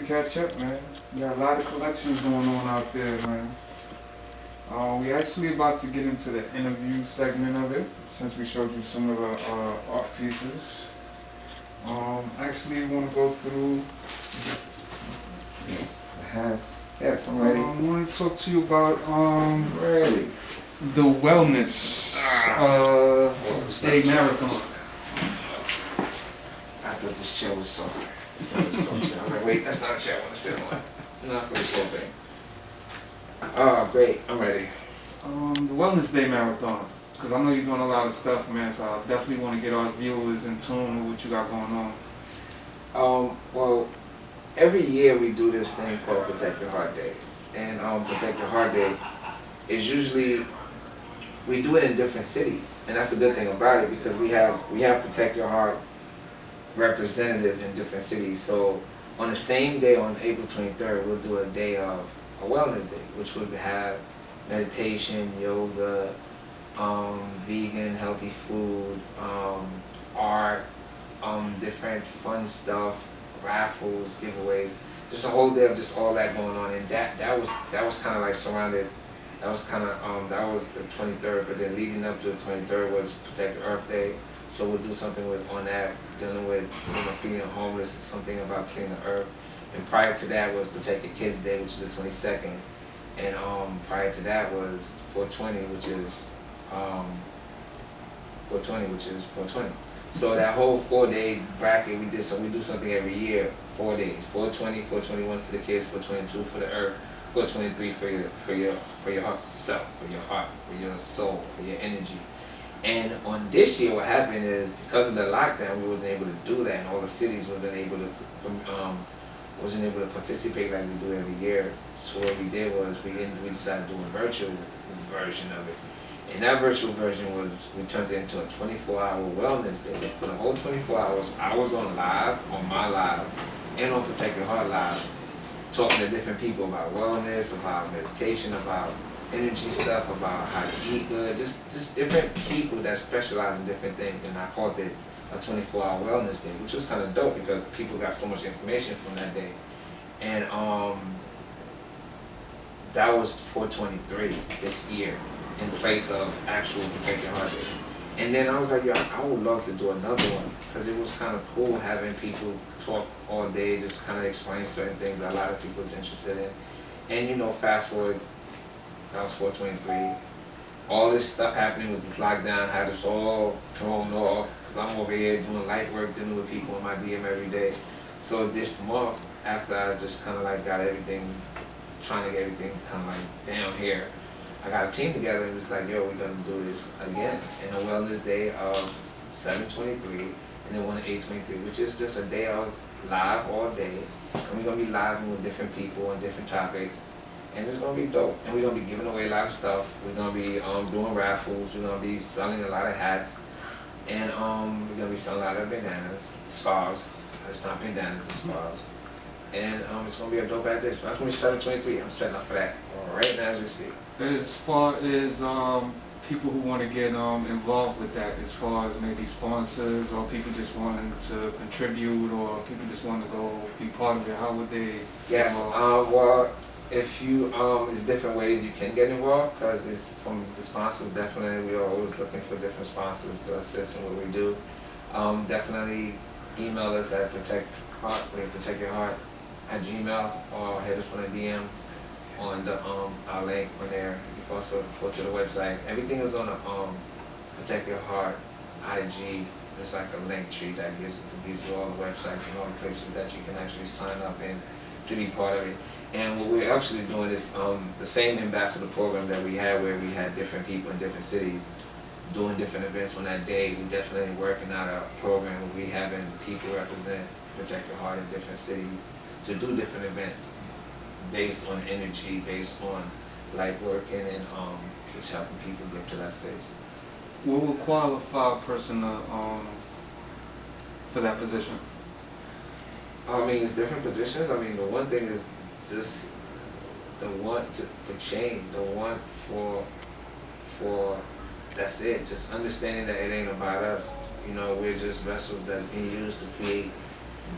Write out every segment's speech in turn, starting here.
catch up, man. We got a lot of collections going on out there, man. We actually about to get into the interview segment of it, since we showed you some of the art pieces. Actually want to go through Yes, it has. Yes, I'm ready. I want to talk to you about Ready. the wellness day marathon. I thought this chair was soft. I was like, wait, that's not a chair. I want to sit on. Not for this whole thing. Oh, great. I'm ready. The wellness day marathon, because I know you're doing a lot of stuff, man. So I definitely want to get our viewers in tune with what you got going on. Well, every year we do this thing called Protect Your Heart Day. And Protect Your Heart Day is usually, we do it in different cities. And that's a good thing about it because we have Protect Your Heart representatives in different cities. So on the same day, on April 23rd, we'll do a day of a wellness day, which would have meditation, yoga, vegan, healthy food, art, different fun stuff, raffles, giveaways, just a whole day of just all that going on. And that was kind of like surrounded. That was that was the 23rd, but then leading up to the 23rd was Protect the Earth Day. So we'll do something on that, dealing with feeding the homeless, something about cleaning the earth. And prior to that was Protect Your Kids Day, which is the 22nd. And prior to that was 420, which is 420. So that whole 4-day bracket we did. So we do something every year, 4 days: 420, 421 for the kids, 422 for the earth, 423 for your heart self, for your heart, for your soul, for your energy. And on this year, what happened is because of the lockdown, we wasn't able to do that, and all the cities wasn't able to participate like we do every year. So what we did was we decided to do a virtual version of it. And that virtual version was, we turned it into a 24-hour wellness day. For the whole 24 hours, I was on my live, and on Protect Your Heart Live, talking to different people about wellness, about meditation, about energy stuff, about how to eat good, just different people that specialize in different things. And I called it a 24-hour wellness day, which was kind of dope because people got so much information from that day. And that was 423 this year in place of actual Protect Your Heart Day. And then I was like, yo, I would love to do another one because it was kind of cool having people talk all day, just kind of explain certain things that a lot of people is interested in. And fast forward, that was 423. All this stuff happening with this lockdown had us all thrown off because I'm over here doing light work, dealing with people in my DM every day. So this month, after I just kind of like got everything, trying to get everything kind of like down here, I got a team together and was like, yo, we're gonna do this again in a wellness day of 7/23 and then one 8/23, which is just a day of live all day. And we're gonna be live with different people on different topics. And it's gonna be dope. And we're gonna be giving away a lot of stuff. We're gonna be doing raffles. We're gonna be selling a lot of hats. And we're gonna be selling a lot of bandanas, scarves. It's not bandanas, it's scarves. And it's gonna be a dope ass day. So that's gonna be 7/23. I'm setting up for that right now as we speak. As far as people who want to get involved with that, as far as maybe sponsors or people just wanting to contribute or people just want to go be part of it, how would they? Yes. Well, if you there's different ways you can get involved because it's from the sponsors. Definitely, we are always looking for different sponsors to assist in what we do. Definitely email us at Protect Your Heart at Gmail or hit us on a DM on the our link on there. You can also go to the website. Everything is on the Protect Your Heart IG. There's like a link tree that gives you all the websites and all the places that you can actually sign up and to be part of it. And what we're actually doing is the same ambassador program that we had where we had different people in different cities doing different events on that day. We definitely working out a program where we having people represent Protect Your Heart in different cities to do different events based on energy, based on light working and just helping people get to that space. What would qualify a person for that position? I mean, it's different positions. I mean, the one thing is just the want for change, the want for that's it. Just understanding that it ain't about us. We're just vessels that's being used to create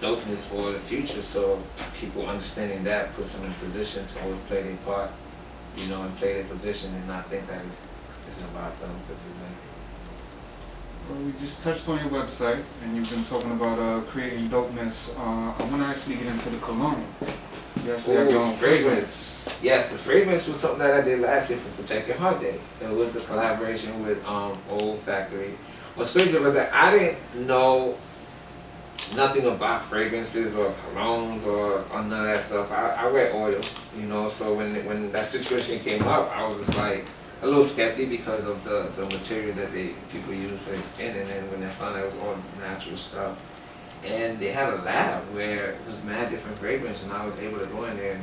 dopeness for the future. So people understanding that puts them in a position to always play their part, you know, and play their position and not think that it's about them because it's like. Well, we just touched on your website, and you've been talking about creating dopeness. I want to actually get into the cologne. You actually have your own fragrance. Yes, the fragrance was something that I did last year for Protect Your Heart Day. It was a collaboration with Old Factory. What's crazy about that, I didn't know nothing about fragrances or colognes or none of that stuff. I wear oil, you know, so when that situation came up, I was just like a little skeptic because of the material that people use for their skin, and then when they found out it was all natural stuff. And they had a lab where it was mad different fragrance, and I was able to go in there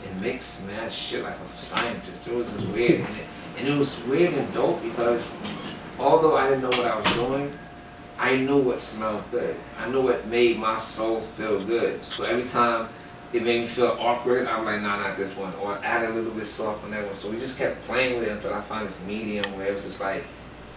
and mix mad shit like a scientist. It was just weird, and it was weird and dope because although I didn't know what I was doing, I knew what smelled good. I knew what made my soul feel good. So every time it made me feel awkward, I'm like, nah, not this one, or add a little bit soft on that one. So we just kept playing with it until I found this medium where it was just like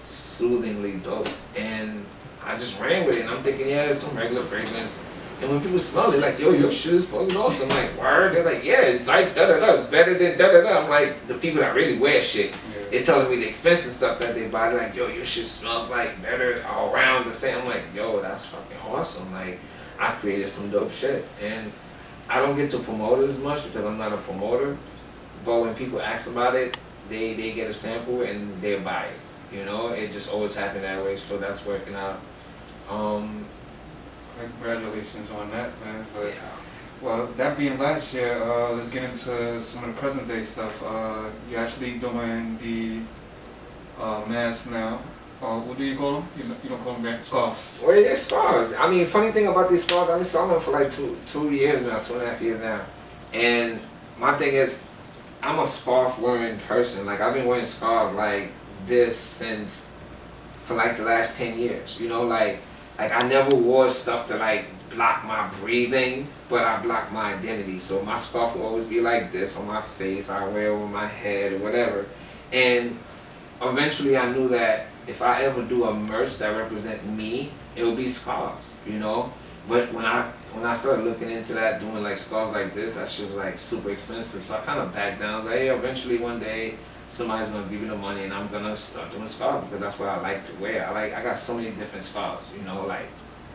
soothingly dope. And I just ran with it, and I'm thinking, yeah, it's some regular fragrance. And when people smell it, like, yo, your shit is fucking awesome. I'm like, word? They're like, yeah, it's like da-da-da, it's better than da-da-da. I'm like, the people that really wear shit, they're telling me the expensive stuff that they buy. They're like, yo, your shit smells like better all around the same. I'm like, yo, that's fucking awesome. Like, I created some dope shit. And I don't get to promote it as much because I'm not a promoter. But when people ask about it, they get a sample and they buy it. You know, it just always happened that way, so that's working out. Congratulations on that, man. But, Yeah. well, that being last year, let's get into some of the present day stuff. You're actually doing the masks now. What do you call them? You don't call them scarves. Well, yeah, scarves. I mean, funny thing about these scarves, I've been selling them for like two years now, 2.5 years now. And my thing is, I'm a scarf wearing person. Like, I've been wearing scarves like this since, for like the last 10 years. You know, like I never wore stuff to like block my breathing, but I block my identity. So my scarf will always be like this on my face. I wear it over my head or whatever. And eventually I knew that if I ever do a merch that represent me, it will be scarves, you know? But when I started looking into that, doing like scarves like this, that shit was like super expensive. So I kind of backed down. I was like, hey, eventually one day somebody's gonna give me the money and I'm gonna start doing scarves because that's what I like to wear. I got so many different scarves, you know, like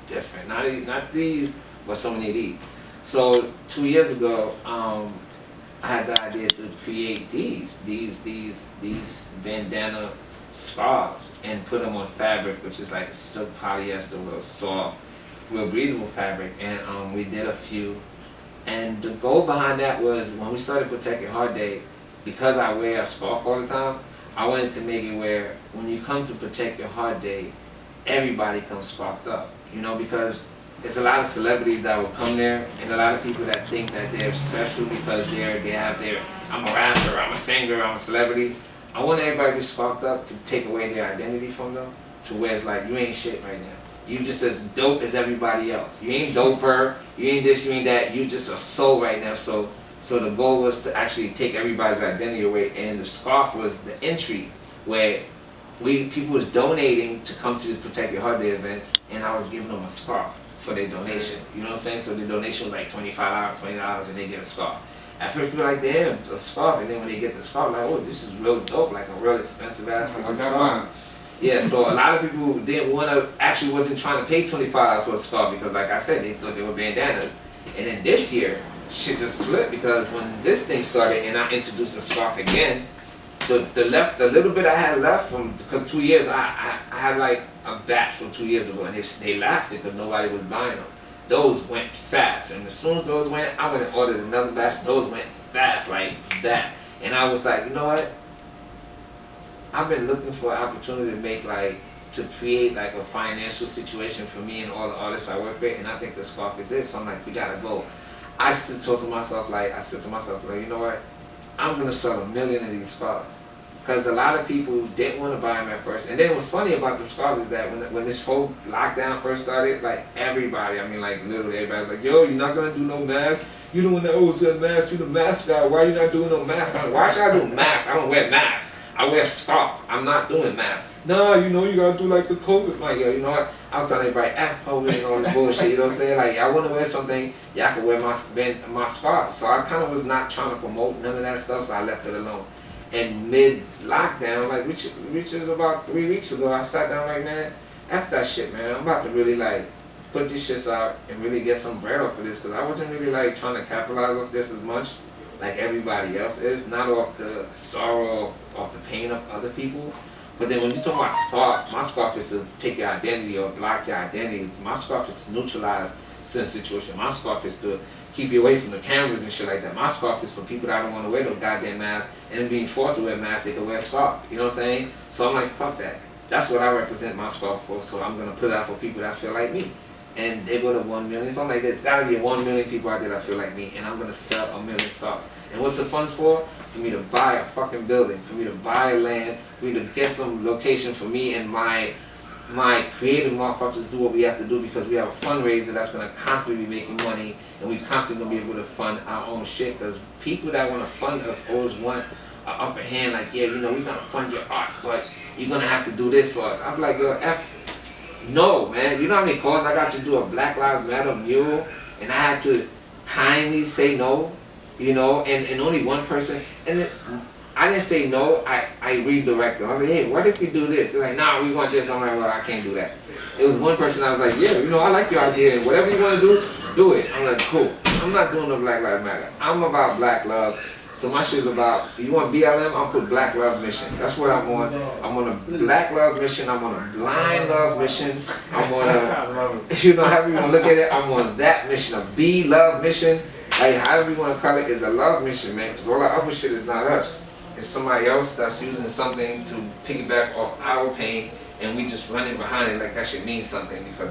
different. Not these, but so many of these. So 2 years ago, I had the idea to create these bandana scarves and put them on fabric, which is like a silk polyester, real soft, real breathable fabric. And we did a few. And the goal behind that was when we started Protect Your Heart Day, because I wear a scarf all the time, I wanted to make it where when you come to Protect Your Heart Day, everybody comes scarfed up, you know, because there's a lot of celebrities that will come there and a lot of people that think that they're special because they have their, I'm a rapper, I'm a singer, I'm a celebrity. I want everybody to be scarfed up to take away their identity from them, to where it's like, you ain't shit right now. You just as dope as everybody else. You ain't doper, you ain't this, you ain't that, you just a soul right now. So the goal was to actually take everybody's identity away, and the scarf was the entry where people was donating to come to these Protect Your Heart Day events, and I was giving them a scarf for their donation. You know what I'm saying? So the donation was like $25, $20, and they get a scarf. At first people were like, damn, a scarf, and then when they get the scarf, like, oh, this is real dope, like a real expensive ass freaking scarf. Yeah, so a lot of people didn't want to, actually wasn't trying to pay $25 for a scarf because, like I said, they thought they were bandanas. And then this year, shit just flipped because when this thing started and I introduced the scarf again, the little bit I had left from, because 2 years, I had like a batch from 2 years ago, and they lasted because nobody was buying them. Those went fast, and as soon as those went, I went and ordered another batch. Those went fast like that, and I was like, you know what? I've been looking for an opportunity to create like a financial situation for me and all the artists I work with, and I think the scarf is it. So I'm like, we gotta go. I just told myself, you know what? I'm gonna sell 1 million of these scarves. Because a lot of people didn't want to buy them at first. And then what's funny about the scarves is that when this whole lockdown first started, like everybody, I mean like literally everybody was like, yo, you're not going to do no mask? You the one that always wear masks, you the mask guy, why you not doing no mask? Why should I do masks? I don't wear masks. I wear scarf. I'm not doing masks. Nah, you know, you got to do like the COVID. I'm like, yo, you know what? I was telling everybody, F police and all this bullshit, you know what I'm saying? Like, I want to wear something, y'all can wear my scarf. So I kind of was not trying to promote none of that stuff, so I left it alone. And mid-lockdown, like, which is about 3 weeks ago, I sat down like, man, F that shit, man. I'm about to really, like, put these shits out and really get some bread off of this, because I wasn't really, like, trying to capitalize off this as much like everybody else is, not off the sorrow, off the pain of other people. But then when you talk about scarf, my scarf is to take your identity or block your identity. My scarf is to neutralize certain situation. My scarf is to keep you away from the cameras and shit like that. My scarf is for people that don't want to wear no goddamn mask and is being forced to wear masks, they can wear a scarf. You know what I'm saying? So I'm like, fuck that. That's what I represent my scarf for, so I'm gonna put it out for people that feel like me. And they go to 1 million. So I'm like, there's gotta be 1 million people out there that feel like me, and I'm gonna sell 1 million scarves. And what's the funds for? For me to buy a fucking building, for me to buy land, for me to get some location for me and my creative motherfuckers do what we have to do, because we have a fundraiser that's gonna constantly be making money, and we constantly gonna be able to fund our own shit. Because people that wanna fund us always want an upper hand, like, yeah, you know, we're gonna fund your art, but you're gonna have to do this for us. I'm like, yo, no, man. You know how many calls I got to do a Black Lives Matter mural, and I had to kindly say no, you know, and only one person, and it, I didn't say no, I redirected. I was like, hey, what if we do this? They're like, nah, we want this. I'm like, well, I can't do that. It was one person I was like, yeah, you know, I like your idea, and whatever you want to do it. I'm like, cool. I'm not doing no Black Lives Matter. I'm about black love. So my shit's about, you want BLM, I'll put Black Love Mission. That's what I'm on. I'm on a Black Love mission, I'm on a blind love mission, I'm on a, you know, however you want to look at it, I'm on that mission, a B-love mission. Like, however you want to call it, is a love mission, man, because all that other shit is not us. It's somebody else that's using something to piggyback off our pain, and we just running behind it like that shit means something, because